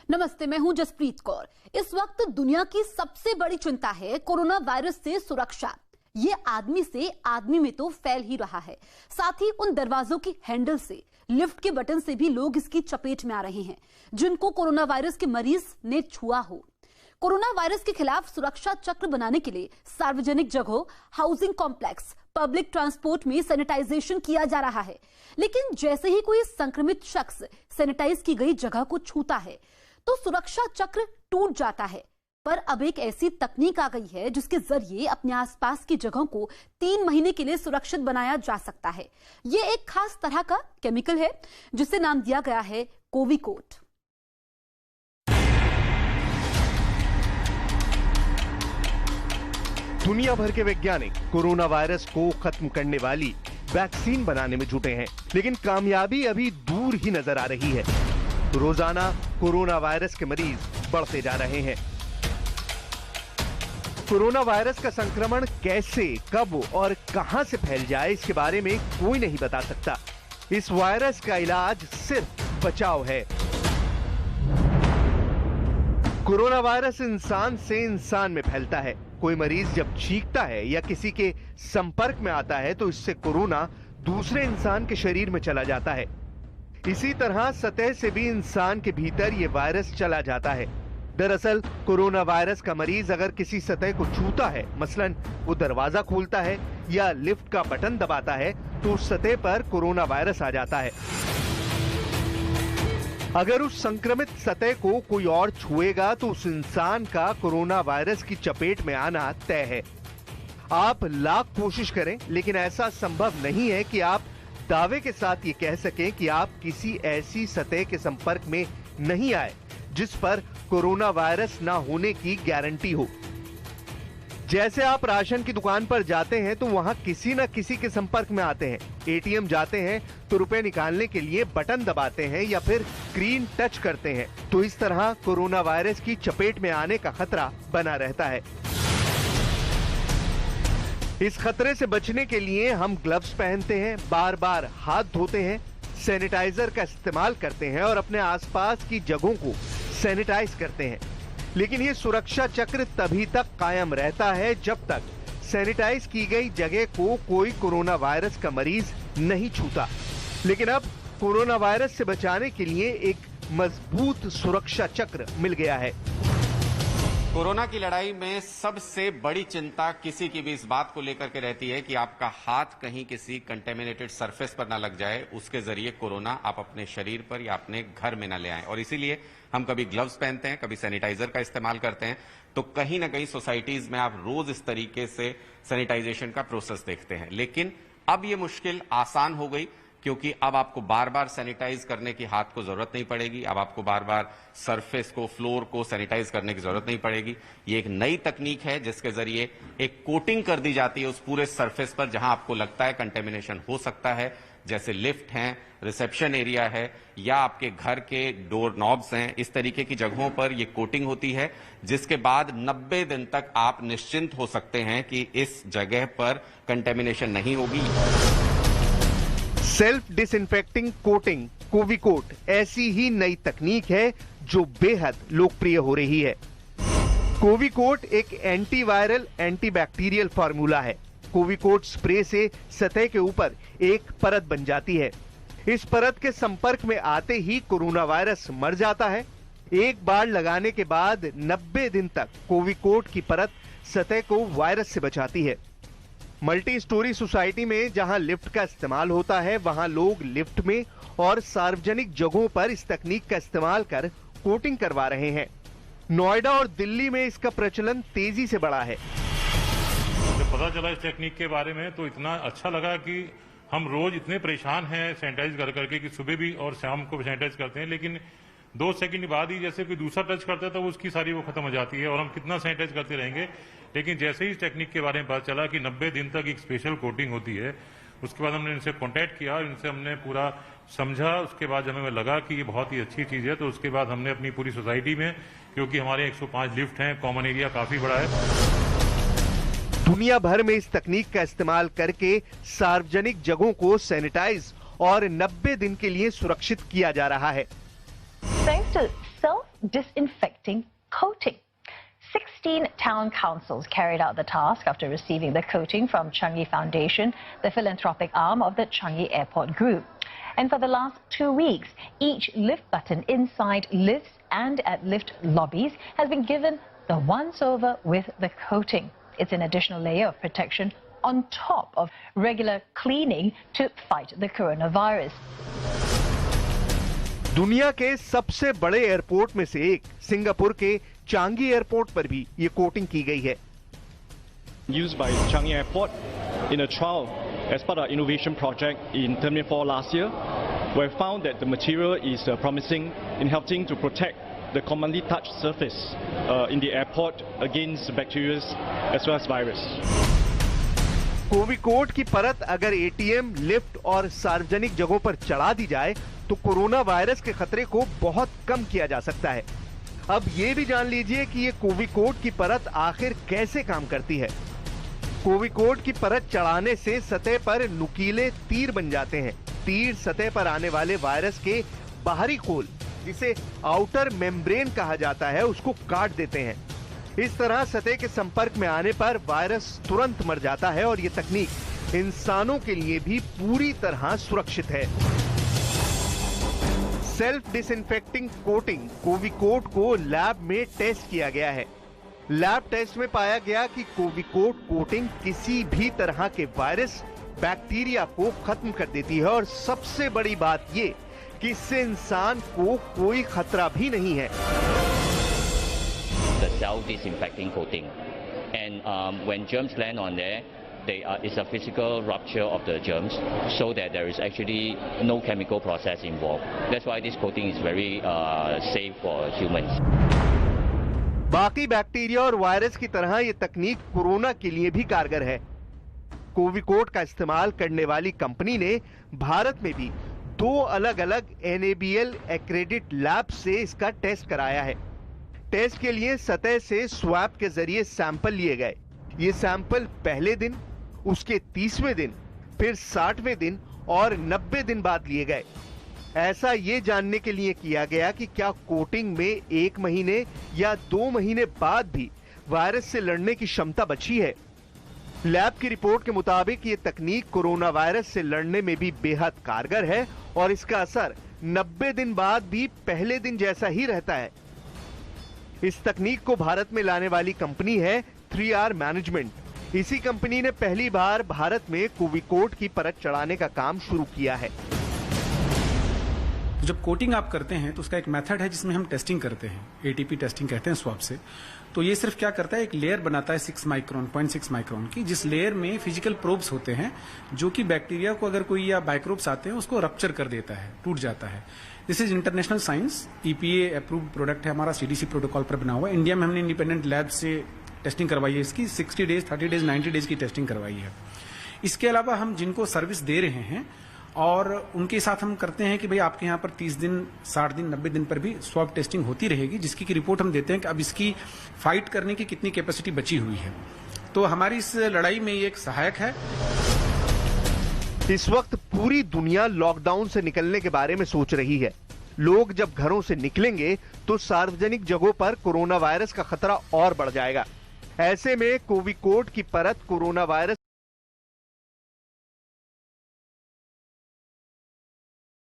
नमस्ते, मैं हूं जसप्रीत कौर। इस वक्त दुनिया की सबसे बड़ी चिंता है कोरोना वायरस से सुरक्षा। ये आदमी से आदमी में तो फैल ही रहा है, साथ ही उन दरवाजों की हैंडल से, लिफ्ट के बटन से भी लोग इसकी चपेट में आ रहे हैं जिनको कोरोना वायरस के मरीज ने छुआ हो। कोरोना वायरस के खिलाफ सुरक्षा चक्र बनाने के लिए सार्वजनिक जगहों, हाउसिंग कॉम्प्लेक्स, पब्लिक ट्रांसपोर्ट में सैनिटाइजेशन किया जा रहा है। लेकिन जैसे ही कोई संक्रमित शख्स सैनिटाइज की गई जगह को छूता है तो सुरक्षा चक्र टूट जाता है। पर अब एक ऐसी तकनीक आ गई है जिसके जरिए अपने आसपास की जगहों को 3 महीने के लिए सुरक्षित बनाया जा सकता है। ये एक खास तरह का केमिकल है जिसे नाम दिया गया है कोविकोट। दुनिया भर के वैज्ञानिक कोरोना वायरस को खत्म करने वाली वैक्सीन बनाने में जुटे हैं, लेकिन कामयाबी अभी दूर ही नजर आ रही है। रोजाना कोरोना वायरस के मरीज बढ़ते जा रहे हैं। कोरोना वायरस का संक्रमण कैसे, कब और कहां से फैल जाए, इसके बारे में कोई नहीं बता सकता। इस वायरस का इलाज सिर्फ बचाव है। कोरोना वायरस इंसान से इंसान में फैलता है। कोई मरीज जब छींकता है या किसी के संपर्क में आता है तो इससे कोरोना दूसरे इंसान के शरीर में चला जाता है। इसी तरह सतह से भी इंसान के भीतर ये वायरस चला जाता है। दरअसल कोरोना वायरस का मरीज अगर किसी सतह को छूता है, मसलन वो दरवाजा खोलता है या लिफ्ट का बटन दबाता है, तो उस सतह पर कोरोना वायरस आ जाता है। अगर उस संक्रमित सतह को कोई और छुएगा तो उस इंसान का कोरोना वायरस की चपेट में आना तय है। आप लाख कोशिश करें, लेकिन ऐसा संभव नहीं है कि आप दावे के साथ ये कह सकें कि आप किसी ऐसी सतह के संपर्क में नहीं आए जिस पर कोरोना वायरस ना होने की गारंटी हो। जैसे आप राशन की दुकान पर जाते हैं तो वहां किसी न किसी के संपर्क में आते हैं। एटीएम जाते हैं तो रुपए निकालने के लिए बटन दबाते हैं या फिर स्क्रीन टच करते हैं। तो इस तरह कोरोना वायरस की चपेट में आने का खतरा बना रहता है। इस खतरे से बचने के लिए हम ग्लव्स पहनते हैं, बार बार हाथ धोते हैं, सैनिटाइजर का इस्तेमाल करते हैं और अपने आसपास की जगहों को सैनिटाइज करते हैं। लेकिन ये सुरक्षा चक्र तभी तक कायम रहता है जब तक सैनिटाइज की गई जगह को कोई कोरोना वायरस का मरीज नहीं छूता। लेकिन अब कोरोना वायरस से बचाने के लिए एक मजबूत सुरक्षा चक्र मिल गया है। कोरोना की लड़ाई में सबसे बड़ी चिंता किसी की भी इस बात को लेकर के रहती है कि आपका हाथ कहीं किसी कंटेमिनेटेड सरफेस पर ना लग जाए, उसके जरिए कोरोना आप अपने शरीर पर या अपने घर में ना ले आएं। और इसीलिए हम कभी ग्लव्स पहनते हैं, कभी सैनिटाइजर का इस्तेमाल करते हैं। तो कहीं ना कहीं सोसाइटीज में आप रोज इस तरीके से सैनिटाइजेशन का प्रोसेस देखते हैं। लेकिन अब ये मुश्किल आसान हो गई, क्योंकि अब आपको बार बार सैनिटाइज करने की हाथ को जरूरत नहीं पड़ेगी। अब आपको बार बार सरफेस को, फ्लोर को सैनिटाइज करने की जरूरत नहीं पड़ेगी। ये एक नई तकनीक है जिसके जरिए एक कोटिंग कर दी जाती है उस पूरे सरफेस पर जहां आपको लगता है कंटेमिनेशन हो सकता है, जैसे लिफ्ट हैं, रिसेप्शन एरिया है या आपके घर के डोर नॉब्स हैं। इस तरीके की जगहों पर ये कोटिंग होती है, जिसके बाद 90 दिन तक आप निश्चिंत हो सकते हैं कि इस जगह पर कंटेमिनेशन नहीं होगी। सेल्फ डिसइंफेक्टिंग कोटिंग कोविकोट ऐसी ही नई तकनीक है जो बेहद लोकप्रिय हो रही है। कोविकोट एक एंटीवायरल, एंटीबैक्टीरियल फार्मूला है। कोविकोट स्प्रे से सतह के ऊपर एक परत बन जाती है। इस परत के संपर्क में आते ही कोरोना वायरस मर जाता है। एक बार लगाने के बाद 90 दिन तक कोविकोट की परत सतह को वायरस से बचाती है। मल्टी स्टोरी सोसाइटी में जहां लिफ्ट का इस्तेमाल होता है, वहां लोग लिफ्ट में और सार्वजनिक जगहों पर इस तकनीक का इस्तेमाल कर कोटिंग करवा रहे हैं। नोएडा और दिल्ली में इसका प्रचलन तेजी से बढ़ा है। जब पता चला इस टेक्निक के बारे में तो इतना अच्छा लगा कि हम रोज इतने परेशान हैं सैनिटाइज कर करके कि सुबह भी और शाम को सैनिटाइज करते हैं, लेकिन 2 सेकंड बाद ही जैसे कोई दूसरा टच करता है तो उसकी सारी वो खत्म हो जाती है और हम कितना सैनिटाइज करते रहेंगे। लेकिन जैसे ही इस टेक्निक के बारे में पता चला कि 90 दिन तक एक स्पेशल कोटिंग होती है, उसके बाद हमने इनसे कांटेक्ट किया, इनसे हमने पूरा समझा। उसके बाद हमें लगा कि ये बहुत ही अच्छी चीज है, तो उसके बाद हमने अपनी पूरी सोसाइटी में, क्योंकि हमारे 105 लिफ्ट हैं, कॉमन एरिया काफी बड़ा है, दुनिया भर में इस तकनीक का इस्तेमाल करके सार्वजनिक जगहों को सैनिटाइज और 90 दिन के लिए सुरक्षित किया जा रहा है। Thanks to disinfecting coating. 16 town councils carried out the task after receiving the coating from Changi Foundation, the philanthropic arm of the Changi Airport Group. And for the last 2 weeks, each lift button inside lifts and at lift lobbies has been given the once-over with the coating. It's an additional layer of protection on top of regular cleaning to fight the coronavirus. दुनिया के सबसे बड़े airport में से एक Singapore के Changi airport पर भी ये कोटिंग की गई है। Used by Changi Airport in a trial as part of our innovation project in Terminal 4 last year, we found that the material is promising in helping to protect the commonly touched surface in the airport against bacteria as well as virus. कोविकोट की परत अगर ATM, lift और सार्वजनिक जगहों पर चढ़ा दी जाए तो कोरोना वायरस के खतरे को बहुत कम किया जा सकता है। अब ये भी जान लीजिए कि ये कोविकोट की परत आखिर कैसे काम करती है। कोविकोट की परत चढ़ाने से सतह पर नुकीले तीर बन जाते हैं। तीर सतह पर आने वाले वायरस के बाहरी खोल, जिसे आउटर मेम्ब्रेन कहा जाता है, उसको काट देते हैं। इस तरह सतह के संपर्क में आने पर वायरस तुरंत मर जाता है और ये तकनीक इंसानों के लिए भी पूरी तरह सुरक्षित है। सेल्फ डिसइंफेक्टिंग कोटिंग कोविकोट को लैब में टेस्ट किया गया है। लैब टेस्ट में पाया गया कि कोविकोट कोटिंग किसी भी तरह के वायरस, बैक्टीरिया को खत्म कर देती है और सबसे बड़ी बात ये कि इससे इंसान को कोई खतरा भी नहीं है। The self-disinfecting coating, and when germs land on there, it's a physical rupture of the germs, so that there is actually no chemical process involved. That's why this coating is very safe for humans. बाकी bacteria और virus की तरह ये तकनीक corona के लिए भी कारगर है। कोविकोट का इस्तेमाल करने वाली कंपनी ने भारत में भी 2 अलग-अलग NABL एक्रेडिट लैब से इसका टेस्ट कराया है। टेस्ट के लिए सतह से स्वैब के जरिए सैंपल लिए गए। ये सैंपल पहले दिन, उसके 30वें दिन, फिर 60वें दिन और 90 दिन बाद लिए गए। ऐसा ये जानने के लिए किया गया कि क्या कोटिंग में 1 महीने या 2 महीने बाद भी वायरस से लड़ने की क्षमता बची है। लैब की रिपोर्ट के मुताबिक ये तकनीक कोरोना वायरस से लड़ने में भी बेहद कारगर है और इसका असर 90 दिन बाद भी पहले दिन जैसा ही रहता है। इस तकनीक को भारत में लाने वाली कंपनी है 3R मैनेजमेंट। इसी कंपनी ने पहली बार भारत में कोविकोट की परत चढ़ाने का काम शुरू किया है। जब कोटिंग आप करते हैं तो उसका एक मेथड है जिसमें हम टेस्टिंग करते हैं, एटीपी टेस्टिंग कहते हैं स्वैब से। तो ये सिर्फ क्या करता है, एक लेयर बनाता है 6 माइक्रोन 0.6 माइक्रोन की, जिस लेयर में फिजिकल प्रोब्स होते हैं जो कि बैक्टीरिया को अगर कोई या माइक्रोब्स आते हैं उसको रप्चर कर देता है, टूट जाता है। This is international science, EPA approved product है हमारा, CDC प्रोटोकॉल पर बना हुआ है। इंडिया में हमने इंडिपेंडेंट लैब से टेस्टिंग करवाई है इसकी, 60 डेज 30 डेज 90 डेज की टेस्टिंग करवाई है। इसके अलावा हम जिनको सर्विस दे रहे हैं और उनके साथ हम करते हैं कि भाई आपके यहाँ पर 30 दिन 60 दिन 90 दिन पर भी स्वैब टेस्टिंग होती रहेगी, जिसकी की रिपोर्ट हम देते हैं कि अब इसकी फाइट करने की कितनी कैपेसिटी बची हुई है। तो हमारी इस लड़ाई में ये एक सहायक है। इस वक्त पूरी दुनिया लॉकडाउन से निकलने के बारे में सोच रही है। लोग जब घरों से निकलेंगे तो सार्वजनिक जगहों पर कोरोना वायरस का खतरा और बढ़ जाएगा। ऐसे में कोविकोट की परत कोरोना वायरस